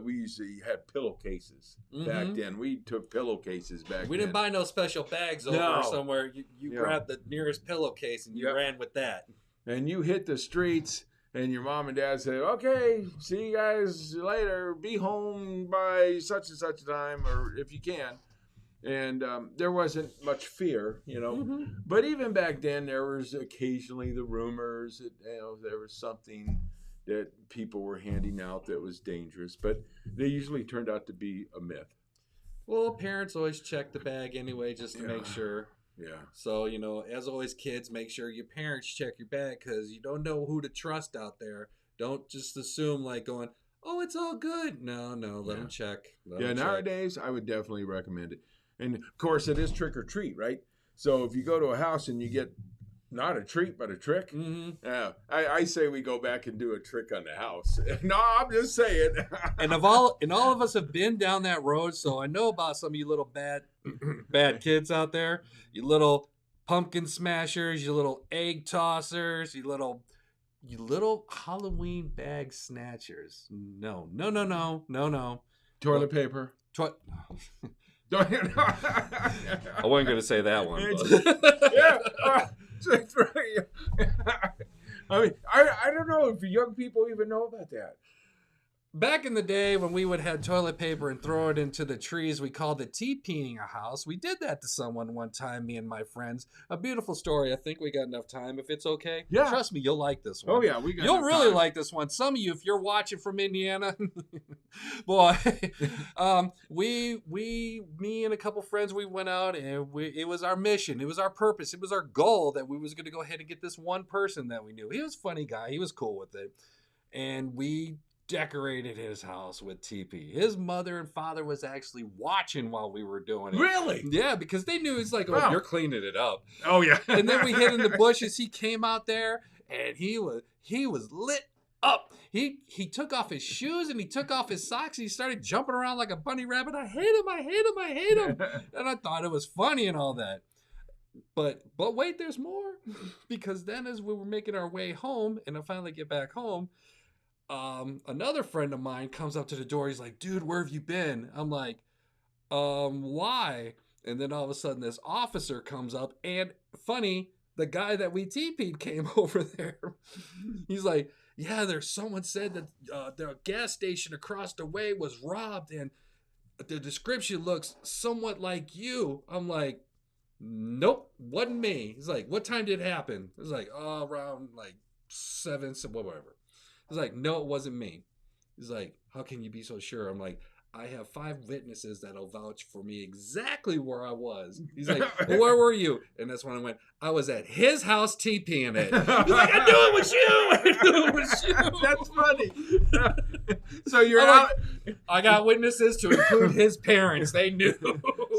we usually had pillowcases back then. We took pillowcases back then. We didn't buy no special bags over somewhere. You grabbed the nearest pillowcase and you ran with that. And you hit the streets and your mom and dad said, okay, see you guys later. Be home by such and such time, or if you can. And there wasn't much fear, But even back then, there was occasionally the rumors that there was something that people were handing out that was dangerous. But they usually turned out to be a myth. Well, parents always check the bag anyway just to make sure. Yeah. So, as always, kids, make sure your parents check your bag because you don't know who to trust out there. Don't just assume like going, oh, it's all good. No, let them check. Nowadays, I would definitely recommend it. And, of course, it is trick or treat, right? So if you go to a house and you get not a treat but a trick, I say we go back and do a trick on the house. No, I'm just saying. And all of us have been down that road, so I know about some of you little bad kids out there. You little pumpkin smashers, you little egg tossers, you little Halloween bag snatchers. No. Toilet paper. I wasn't going to say that one. I mean, I don't know if young people even know about that. Back in the day when we would have toilet paper and throw it into the trees, we called it TPing a house. We did that to someone one time, me and my friends. A beautiful story. I think we got enough time. If it's okay, trust me, you'll like this one. Oh yeah, you'll really like this one. Some of you, if you're watching from Indiana, boy, me and a couple friends, we went out and it was our mission, it was our purpose, it was our goal that we was going to go ahead and get this one person that we knew. He was a funny guy. He was cool with it, and we decorated his house with TP. His mother and father was actually watching while we were doing it. Really? Yeah, because they knew it's like, oh, you're cleaning it up. Oh yeah. And then we hid in the bushes. He came out there and he was lit up. He took off his shoes and he took off his socks and he started jumping around like a bunny rabbit. I hate him. And I thought it was funny and all that. But wait, there's more. Because then as we were making our way home and I finally get back home, another friend of mine comes up to the door. He's like, dude, where have you been? I'm like, why? And then all of a sudden this officer comes up and funny, the guy that we TP'd came over there. He's like, yeah, someone said that the gas station across the way was robbed and the description looks somewhat like you. I'm like, nope, wasn't me. He's like, what time did it happen? It was like, around like 7, whatever. He's like, no, it wasn't me. He's like, how can you be so sure? I'm like, I have 5 witnesses that'll vouch for me exactly where I was. He's like, well, where were you? And that's when I went, I was at his house TPing it. He's like, I knew it was you. That's funny. So you're out. Like, I got witnesses to include his parents. They knew.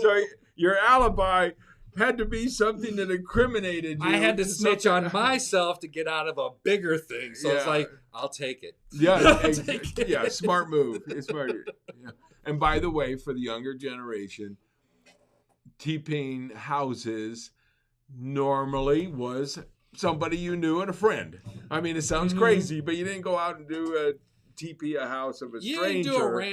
So your alibi had to be something that incriminated you. I had to snitch on myself to get out of a bigger thing. So it's like, I'll take it. Yeah, smart move. It's smart. Yeah. And by the way, for the younger generation, TPing houses normally was somebody you knew and a friend. I mean, it sounds crazy, but you didn't go out and do a TP a house of a stranger.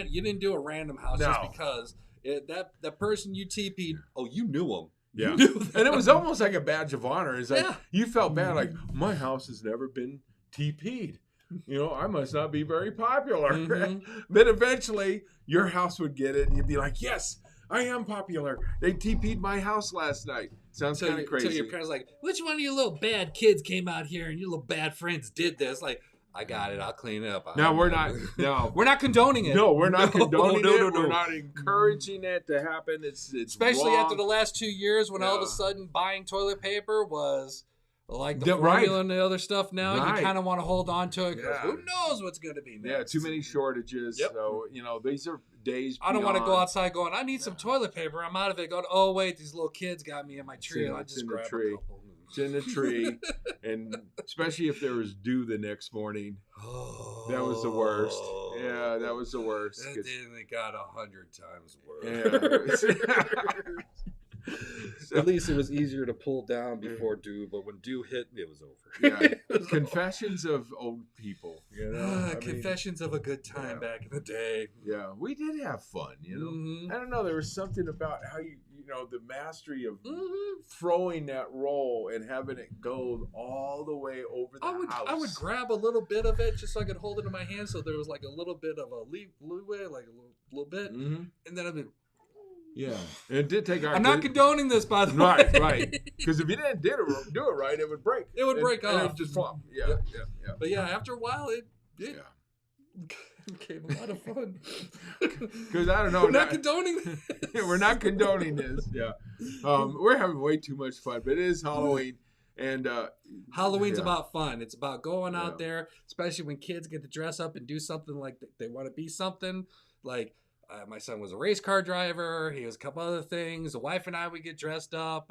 You didn't do a random house just because that person you TP'd, you knew him. Yeah. And it was almost like a badge of honor. It's like you felt bad, like my house has never been TP'd. I must not be very popular. But eventually your house would get it and you'd be like, yes, I am popular. They TP'd my house last night. Sounds kind of crazy. So your parents like, which one of you little bad kids came out here and your little bad friends did this? Like, I got it. I'll clean it up. No, we're not. No, we're not condoning it. No, we're not condoning it. We're not encouraging it to happen. It's especially wrong. After the last 2 years when all of a sudden buying toilet paper was like the formula and the other stuff. Now you kind of want to hold on to it because who knows what's going to be next. Yeah, too many shortages. Yep. So these are days. I don't want to go outside going, I need some toilet paper. I'm out of it. Going, oh wait, these little kids got me in my tree. I just grabbed a couple. It's in the tree, and especially if there was dew the next morning, that was the worst. Yeah, that was the worst. Then it got 100 times worse. At least it was easier to pull down before due, but when due hit, it was over. Yeah, confessions of old people. Confessions of a good time back in the day. Yeah, we did have fun. I don't know. There was something about how the mastery of throwing that roll and having it go all the way over the house. I would grab a little bit of it just so I could hold it in my hand, so there was like a little bit of a leeway, like a little bit, and then I'd be. Yeah, it did take our. I'm not condoning this, by the way. Right. Because if you didn't do it right, it would break. It would break off. And it would just flop. Yeah. But yeah, after a while, it became a lot of fun. Because I don't know. We're not condoning this. We're not condoning this. Yeah. We're having way too much fun, but it is Halloween. And Halloween's about fun. It's about going out there, especially when kids get to dress up and do something like they want to be something. Like my son was a race car driver. He was a couple other things. The wife and I would get dressed up,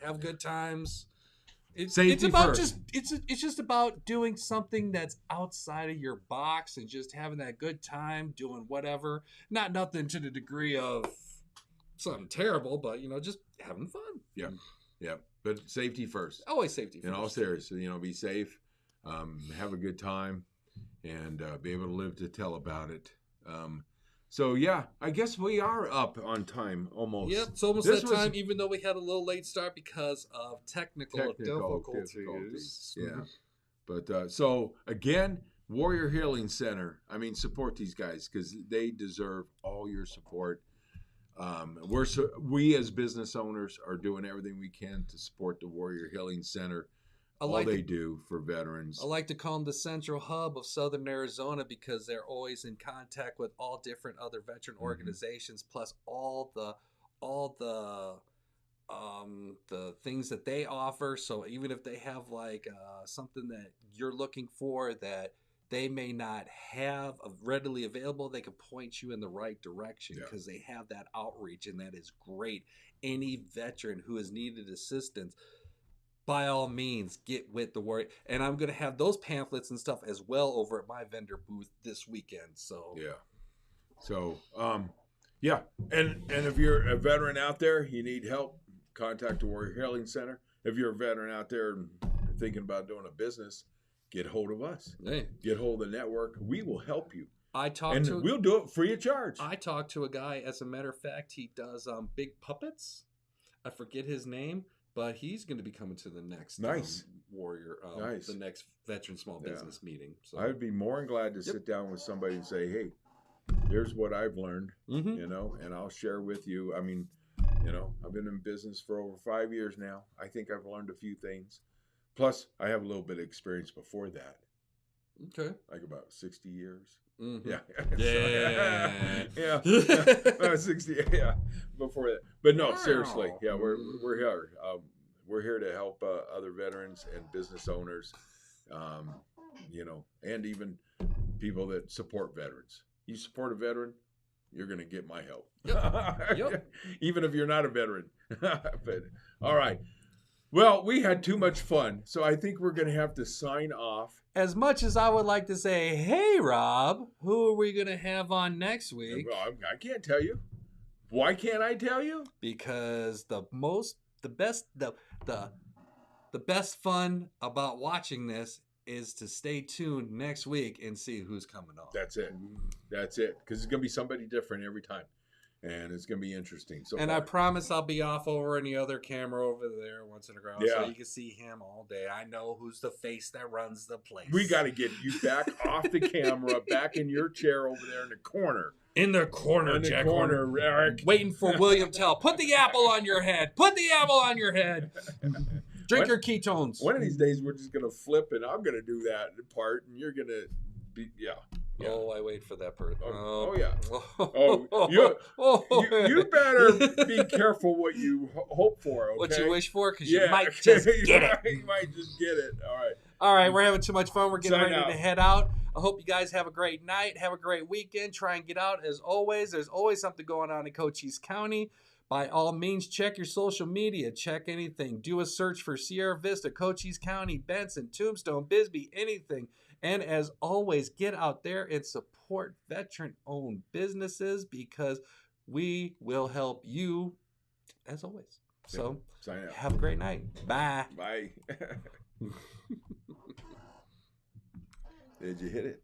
have good times. It's about first. It's just about doing something that's outside of your box and just having that good time doing whatever. Not nothing to the degree of something terrible, but just having fun. Yeah. But safety first. Always safety first. In all seriousness, be safe, have a good time, and be able to live to tell about it. So, yeah, I guess we are up on time almost. Yep, it's almost that time, even though we had a little late start because of technical difficulties. Yeah. But, so, again, Warrior Healing Center. I mean, support these guys because they deserve all your support. We as business owners are doing everything we can to support the Warrior Healing Center. They do for veterans. I like to call them the central hub of Southern Arizona because they're always in contact with all different other veteran organizations, plus all the things that they offer. So even if they have like something that you're looking for that they may not have readily available, they can point you in the right direction because they have that outreach, and that is great. Any veteran who has needed assistance, by all means, get with the Warrior. And I'm going to have those pamphlets and stuff as well over at my vendor booth this weekend. So And if you're a veteran out there, you need help, contact the Warrior Healing Center. If you're a veteran out there and thinking about doing a business, get hold of us. Hey. Get hold of the network. We will help you. We'll do it free of charge. I talked to a guy, as a matter of fact, he does big puppets. I forget his name. But he's going to be coming to the next Warrior, the next Veteran Small Business meeting. So I would be more than glad to sit down with somebody and say, hey, here's what I've learned, and I'll share with you. I mean, I've been in business for over 5 years now. I think I've learned a few things. Plus, I have a little bit of experience before that. Okay. Like about 60 years. Mm-hmm. Yeah. 60. Yeah. Before that, but no, seriously. Yeah, we're here. We're here to help other veterans and business owners, and even people that support veterans. You support a veteran, you're going to get my help. Yep. Even if you're not a veteran. But all right. Well, we had too much fun, so I think we're going to have to sign off. As much as I would like to say, hey, Rob, who are we going to have on next week? Well, I can't tell you. Why can't I tell you? Because the best fun about watching this is to stay tuned next week and see who's coming on. That's it. Because it's going to be somebody different every time. And it's going to be interesting. I promise I'll be off over any other camera over there once in a while, so you can see him all day. I know who's the face that runs the place. We got to get you back off the camera, back in your chair over there in the corner. In the corner, Jack. Eric. Waiting for William Tell. Put the apple on your head. Put the apple on your head. Drink your ketones. One of these days, we're just going to flip, and I'm going to do that part, and you're going to be, Yeah. Oh, I wait for that person. You better be careful what you hope for, okay? What you wish for, because you might just get it. You might just get it. All right, we're having too much fun. We're getting ready to head out. I hope you guys have a great night. Have a great weekend. Try and get out. As always, there's always something going on in Cochise County. By all means, check your social media. Check anything. Do a search for Sierra Vista, Cochise County, Benson, Tombstone, Bisbee, anything. And as always, get out there and support veteran-owned businesses because we will help you as always. So sign out. have a great night. Bye. Bye. Did you hit it?